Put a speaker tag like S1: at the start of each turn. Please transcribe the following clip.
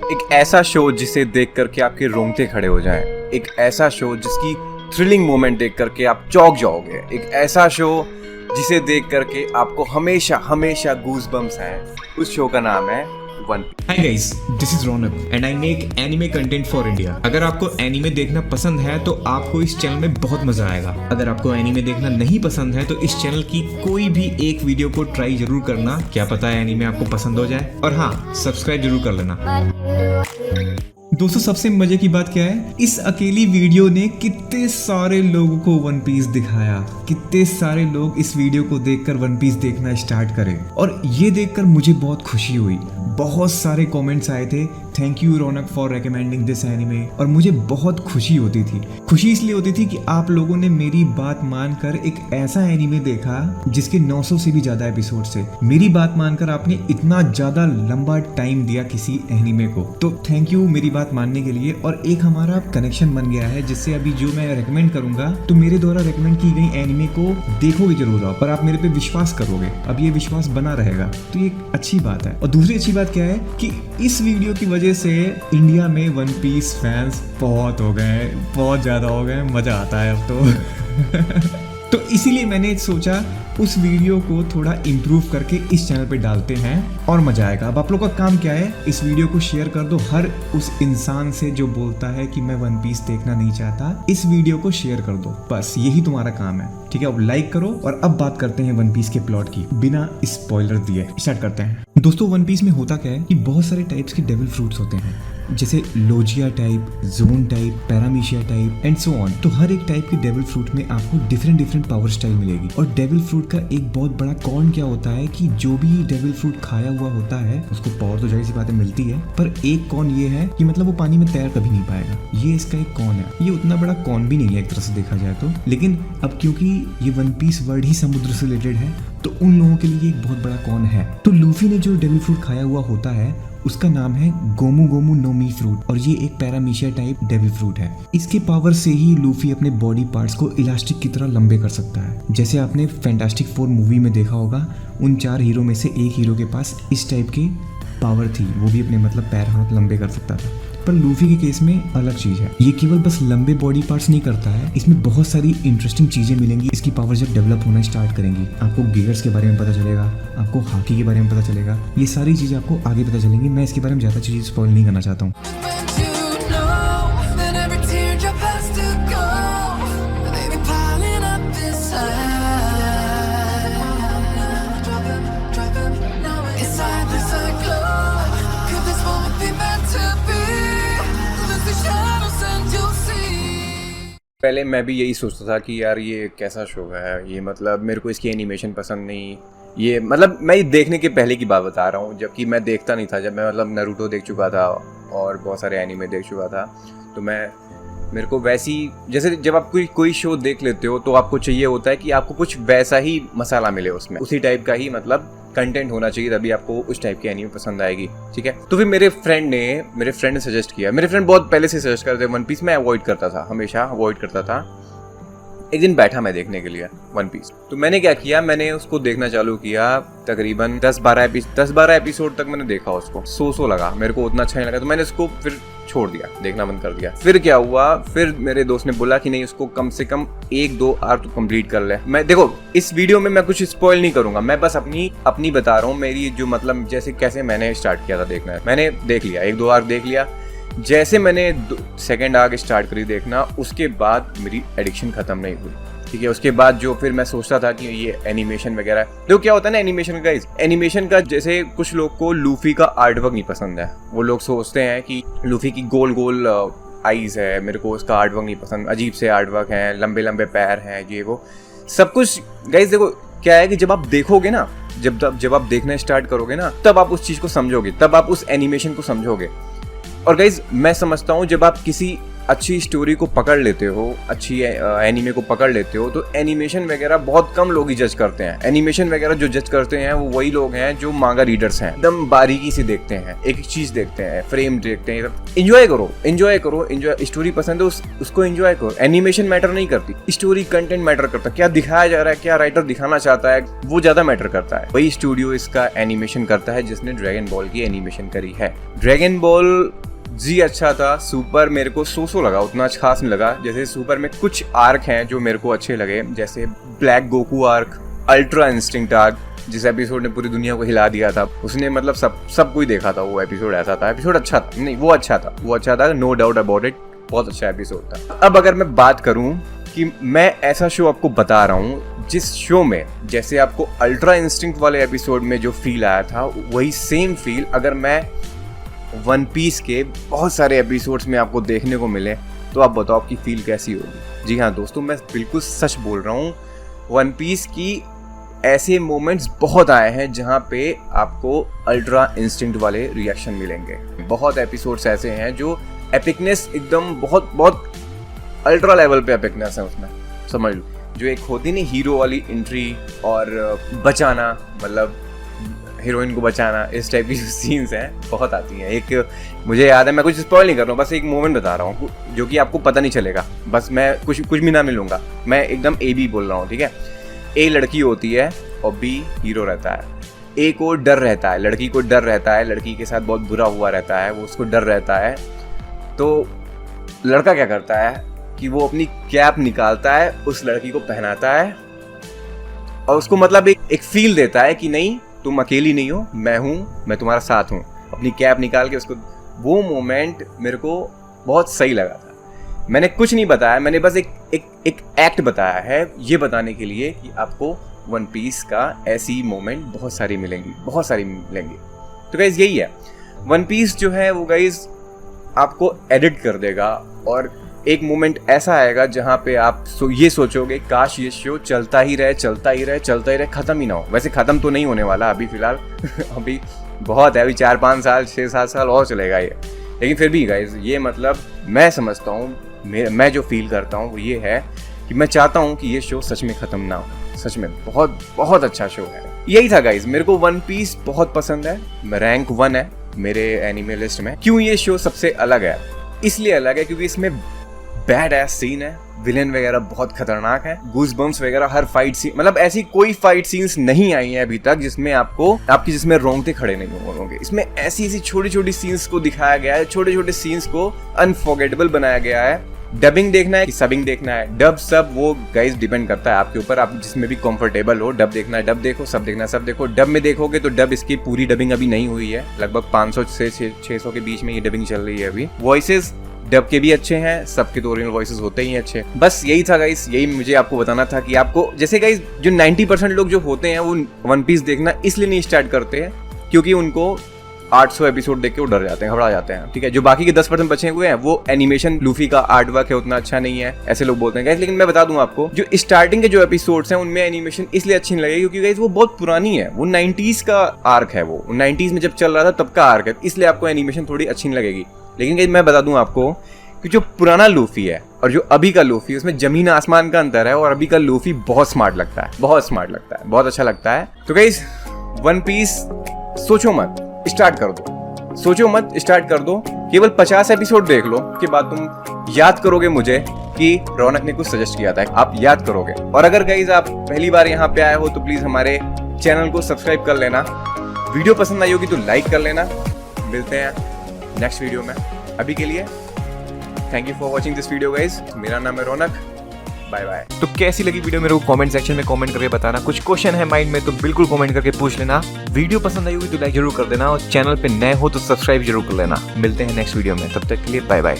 S1: एक ऐसा शो जिसे देख करके आपके रोंगटे खड़े हो जाएं, एक ऐसा शो जिसकी थ्रिलिंग मोमेंट देख करके आप चौंक जाओगे, एक ऐसा शो जिसे देख करके आपको हमेशा हमेशा गूज बम्स आए। उस शो का नाम है One Piece.
S2: Hi guys, this is Ronak and I make anime content for India। अगर आपको एनिमे देखना पसंद है तो आपको इस चैनल में बहुत मजा आएगा। अगर आपको एनिमे देखना नहीं पसंद है तो इस चैनल की कोई भी एक वीडियो को ट्राई जरूर करना, क्या पता है एनिमे आपको पसंद हो जाए। और हाँ, सब्सक्राइब जरूर कर लेना। दोस्तों, सबसे मजे की बात क्या है, इस अकेली वीडियो ने कितने सारे लोगों को वन पीस दिखाया, कितने सारे लोग इस वीडियो को देखकर वन पीस देखना स्टार्ट करें। और ये देखकर मुझे बहुत खुशी हुई। बहुत सारे कमेंट्स आए थे, thank you Raunak for recommending this anime. और मुझे बहुत खुशी होती थी। खुशी इसलिए होती थी कि आप लोगों ने मेरी बात मानकर एक ऐसा एनिमे देखा जिसके 900 से भी ज्यादा एपिसोड से। मेरी बात मानकर आपने इतना ज्यादा लंबा टाइम दिया किसी एनिमे को, तो थैंक यू मेरी बात मानने के लिए। और एक हमारा कनेक्शन बन गया है जिससे अभी जो मैं रेकमेंड करूंगा तो मेरे द्वारा रेकमेंड की गई एनिमे को देखोगे जरूर आप, और आप मेरे पे विश्वास करोगे। अब ये विश्वास बना रहेगा, तो ये एक अच्छी बात है। और दूसरी अच्छी बात क्या है कि इस वीडियो की वजह से इंडिया में वन पीस फैंस बहुत हो गए, बहुत ज्यादा हो गए, मजा आता है अब तो। तो इसीलिए मैंने सोचा उस वीडियो को थोड़ा इम्प्रूव करके इस चैनल पे डालते हैं और मजा आएगा। अब आप लोग का काम क्या है, इस वीडियो को शेयर कर दो हर उस इंसान से जो बोलता है कि मैं वन पीस देखना नहीं चाहता। इस वीडियो को शेयर कर दो, बस यही तुम्हारा काम है, ठीक है। अब लाइक करो। और अब बात करते हैं वन पीस के प्लॉट की, बिना स्पॉइलर दिए स्टार्ट करते हैं। दोस्तों, वन पीस में होता क्या है कि बहुत सारे टाइप्स के डेविल फ्रूट्स होते हैं, जैसे Logia type, Zoan type, Paramecia type and so on. तो हर एक टाइप के डेविल फ्रूट में आपको डिफरेंट पावर स्टाइल मिलेगी। और डेविल फ्रूट का एक बहुत बड़ा कॉन क्या होता है कि जो भी डेविल फ्रूट खाया हुआ होता है उसको पावर तो जाहिर सी बातें मिलती है, पर एक कॉन ये है कि मतलब वो पानी में तैर कभी नहीं पाएगा। ये इसका एक कॉन है। ये उतना बड़ा कॉन भी नहीं है एक तरह से देखा जाए तो, लेकिन अब क्योंकि ये वन पीस वर्ड ही समुद्र से रिलेटेड है तो उन लोगों के लिए एक बहुत बड़ा कॉन है। तो लूफी ने जो डेविल फ्रूट खाया हुआ होता है उसका नाम है गोमू गोमू नो मी फ्रूट, और ये एक पैरामीशिया टाइप डेविल फ्रूट है। इसके पावर से ही लूफी अपने बॉडी पार्ट्स को इलास्टिक की तरह लंबे कर सकता है। जैसे आपने फैंटास्टिक फोर मूवी में देखा होगा, उन 4 हीरो में से एक हीरो के पास इस टाइप की पावर थी, वो भी अपने मतलब पैर हाथ लंबे कर सकता था। पर लूफी के केस में अलग चीज है, ये केवल बस लंबे बॉडी पार्ट्स नहीं करता है, इसमें बहुत सारी इंटरेस्टिंग चीजें मिलेंगी। इसकी पावर जब डेवलप होना स्टार्ट करेंगी, आपको गिगर्स के बारे में पता चलेगा, आपको हाकी के बारे में पता चलेगा, ये सारी चीजें आपको आगे पता चलेंगी। मैं इसके बारे में ज्यादा चीजें स्पॉइल नहीं करना चाहता हूँ।
S1: पहले मैं भी यही सोचता था कि यार ये कैसा शो है, ये मतलब मेरे को इसकी एनिमेशन पसंद नहीं। ये मतलब मैं ये देखने के पहले की बात बता रहा हूँ, जबकि मैं देखता नहीं था। जब मैं मतलब नारुतो देख चुका था और बहुत सारे एनिमे देख चुका था, तो मेरे को वैसी, जैसे जब आप कोई शो देख लेते हो तो आपको चाहिए होता है कि आपको कुछ वैसा ही मसाला मिले उसमें, उसी टाइप का ही मतलब कंटेंट होना चाहिए, तभी आपको उस टाइप की एनीमे पसंद आएगी, ठीक है। तो फिर मेरे फ्रेंड ने सजेस्ट किया। मेरे फ्रेंड बहुत पहले से सजेस्ट करते वन पीस, मैं अवॉइड करता था, हमेशा अवॉइड करता था। एक दिन बैठा मैं देखने के लिए वन पीस, तो मैंने क्या किया, मैंने उसको देखना चालू किया। तकरीबन 10-12 एपिसोड तक मैंने देखा उसको। सो लगा, मेरे को उतना अच्छा नहीं लगा, तो मैंने उसको फिर छोड़ दिया, देखना बंद कर दिया। फिर क्या हुआ, फिर मेरे दोस्त ने बोला कि नहीं, उसको कम से कम 1-2 आर्क तो कंप्लीट कर ले। मैं देखो, इस वीडियो में मैं कुछ स्पॉइल नहीं करूंगा, मैं बस अपनी बता रहा हूँ, मेरी जो मतलब जैसे कैसे मैंने स्टार्ट किया था देखना। मैंने देख लिया, 1-2 आर्क देख लिया। जैसे मैंने सेकंड आर्क स्टार्ट करी देखना, उसके बाद मेरी एडिक्शन खत्म नहीं हुई, ठीक है। उसके बाद जो फिर मैं सोचता था कि ये एनिमेशन वगैरह, देखो क्या होता है ना एनिमेशन का, जैसे कुछ लोग को लूफी का आर्ट वर्क नहीं पसंद है। वो लोग सोचते हैं कि लूफी की गोल गोल आईज है, मेरे को उसका आर्ट वर्क नहीं पसंद, अजीब से आर्ट वर्क है, लंबे लंबे पैर हैं, ये वो सब कुछ। गाइस देखो क्या है कि जब आप देखोगे ना, जब आप देखना स्टार्ट करोगे ना, तब आप उस चीज को समझोगे, तब आप उस एनिमेशन को समझोगे। और गाइज मैं समझता हूँ जब आप किसी अच्छी स्टोरी को पकड़ लेते हो, अच्छी एनीमे को पकड़ लेते हो, तो एनिमेशन वगैरह बहुत कम लोग ही जज करते हैं। एनिमेशन वगैरह जो जज करते हैं वो वही लोग हैं जो मांगा रीडर्स हैं, एकदम बारीकी से देखते हैं, एक एक चीज देखते हैं, फ्रेम देखते हैं। एंजॉय करो, एंजॉय करो, एंजॉय। स्टोरी पसंद है उसको एंजॉय करो। एनिमेशन मैटर नहीं करती, स्टोरी कंटेंट मैटर करता है। क्या दिखाया जा रहा है, क्या राइटर दिखाना चाहता है, वो ज्यादा मैटर करता है। वही स्टूडियो इसका एनिमेशन करता है जिसने ड्रैगन बॉल की एनिमेशन करी है। ड्रैगन बॉल जी अच्छा था, सुपर मेरे को सो लगा, उतना खास नहीं लगा। जैसे सुपर में कुछ आर्क हैं जो मेरे को अच्छे लगे, जैसे black Goku arc, ultra instinct arc, जिस एपिसोड ने पूरी दुनिया को हिला दिया था। उसने मतलब सब कोई देखा था, वो एपिसोड ऐसा था। एपिसोड अच्छा था, नहीं वो अच्छा था, नो डाउट अबाउट इट, बहुत अच्छा एपिसोड था। अब अगर मैं बात करूं कि मैं ऐसा शो आपको बता रहा हूं जिस शो में जैसे आपको अल्ट्रा इंस्टिंक्ट वाले एपिसोड में जो फील आया था, वही सेम फील अगर मैं वन पीस के बहुत सारे एपिसोड्स में आपको देखने को मिले, तो आप बताओ आपकी फील कैसी होगी। जी हाँ दोस्तों, मैं बिल्कुल सच बोल रहा हूँ। वन पीस की ऐसे मोमेंट्स बहुत आए हैं जहाँ पे आपको अल्ट्रा इंस्टिंक्ट वाले रिएक्शन मिलेंगे। बहुत एपिसोड्स ऐसे हैं जो एपिकनेस एकदम बहुत अल्ट्रा लेवल पे एपिकनेस है उसमें, समझ लो। जो एक होती नहीं हीरो वाली एंट्री और बचाना, मतलब हीरोइन को बचाना, इस टाइप की जो सीन्स हैं बहुत आती हैं। एक मुझे याद है, मैं कुछ स्पॉइल नहीं कर रहा हूँ, बस एक मोमेंट बता रहा हूँ जो कि आपको पता नहीं चलेगा। बस मैं कुछ भी ना मिलूंगा, मैं एकदम ए बी बोल रहा हूँ, ठीक है। ए लड़की होती है और बी हीरो रहता है। ए को डर रहता है, लड़की को डर रहता है, लड़की के साथ बहुत बुरा हुआ रहता है, वो उसको डर रहता है। तो लड़का क्या करता है कि वो अपनी कैप निकालता है, उस लड़की को पहनाता है और उसको मतलब एक फील देता है कि नहीं तुम अकेली नहीं हो, मैं हूँ, मैं तुम्हारा साथ हूँ। अपनी कैप निकाल के उसको, वो मोमेंट मेरे को बहुत सही लगा था। मैंने कुछ नहीं बताया, मैंने बस एक एक्ट बताया है ये बताने के लिए कि आपको वन पीस का ऐसी मोमेंट बहुत सारी मिलेंगी। तो गाइज यही है, वन पीस जो है वो गाइज आपको एडिट कर देगा और एक मोमेंट ऐसा आएगा जहाँ पे आप ये सोचोगे काश ये शो चलता ही रहे, खत्म ही ना हो। वैसे खत्म तो नहीं होने वाला अभी फिलहाल अभी बहुत है, अभी 4-5 साल 6-7 साल और चलेगा ये। लेकिन फिर भी गाइज ये मतलब मैं समझता हूँ, मैं जो फील करता हूँ वो ये है कि मैं चाहता हूँ कि ये शो सच में खत्म ना हो। सच में बहुत अच्छा शो है। यही था गाइज, मेरे को वन पीस बहुत पसंद है, रैंक 1 है मेरे एनिमे लिस्ट में। क्यों ये शो सबसे अलग है? इसलिए अलग है क्योंकि इसमें बैड एस सीन है, विलेन वगैरह बहुत खतरनाक है, गूज बम्स वगैरह, हर फाइट सीन, मतलब ऐसी कोई फाइट सीन्स नहीं आई है अभी तक जिसमें रोंगटे खड़े नहीं होंगे। इसमें ऐसी छोटी सीन्स को दिखाया गया है, छोटे सीन्स को अनफॉरगेटेबल बनाया गया है। डबिंग देखना है कि सबिंग देखना है, डब सब वो गाइस डिपेंड करता है आपके ऊपर, आप जिसमें भी कंफर्टेबल हो। डब देखना है डब देखो, सब देखना है सब देखो। डब में देखोगे तो डब इसकी पूरी डबिंग अभी नहीं हुई है, लगभग 500 से 600 के बीच में ये डबिंग चल रही है अभी। वॉइसेस डब के भी अच्छे हैं, सबके तो ओरिजिनल वॉइसेस होते ही अच्छे। बस यही था गाइस, यही मुझे आपको बताना था कि आपको जैसे गाइस जो 90% लोग जो होते हैं वो वन पीस देखना इसलिए नहीं स्टार्ट करते हैं क्योंकि उनको 800 एपिसोड देख के वो डर जाते हैं, घबरा जाते हैं, ठीक है। जो बाकी के 10% बचे हुए हैं वो एनिमेशन लूफी का आर्ट वर्क है उतना अच्छा नहीं है, ऐसे लोग बोलते हैं गाइस। लेकिन मैं बता दूं आपको, जो स्टार्टिंग के जो एपिसोड्स हैं उनमें एनिमेशन इसलिए अच्छी नहीं लगी क्योंकि गाइस वो बहुत पुरानी है, वो 90s का आर्क है, वो 90s में जब चल रहा था तब का आर्क है, इसलिए आपको एनिमेशन थोड़ी अच्छी नहीं लगेगी। लेकिन गाइस मैं बता दूं आपको कि जो पुराना लूफी है और जो अभी का लूफी, उसमें जमीन आसमान का अंतर है। और अभी का लूफी बहुत स्मार्ट लगता है, बहुत अच्छा लगता है। तो गाइस वन पीस सोचो मत, स्टार्ट कर दो, केवल 50 एपिसोड देख लो, के बाद तुम याद करोगे मुझे कि रौनक ने कुछ सजेस्ट किया था, आप याद करोगे। और अगर गाइस आप पहली बार यहाँ पे आए हो तो प्लीज हमारे चैनल को सब्सक्राइब कर लेना, वीडियो पसंद आई होगी तो लाइक कर लेना। मिलते हैं नेक्स्ट वीडियो में, अभी के लिए thank you for watching this video guys. मेरा नाम है रौनक, बाय बाय। तो कैसी लगी वीडियो मेरे को कमेंट सेक्शन में कमेंट करके बताना। कुछ क्वेश्चन है माइंड में तो बिल्कुल कमेंट करके पूछ लेना। वीडियो पसंद आई होगी तो लाइक जरूर कर देना और चैनल पे नए हो तो सब्सक्राइब जरूर कर लेना। मिलते हैं नेक्स्ट वीडियो में, तब तक के लिए बाय बाय।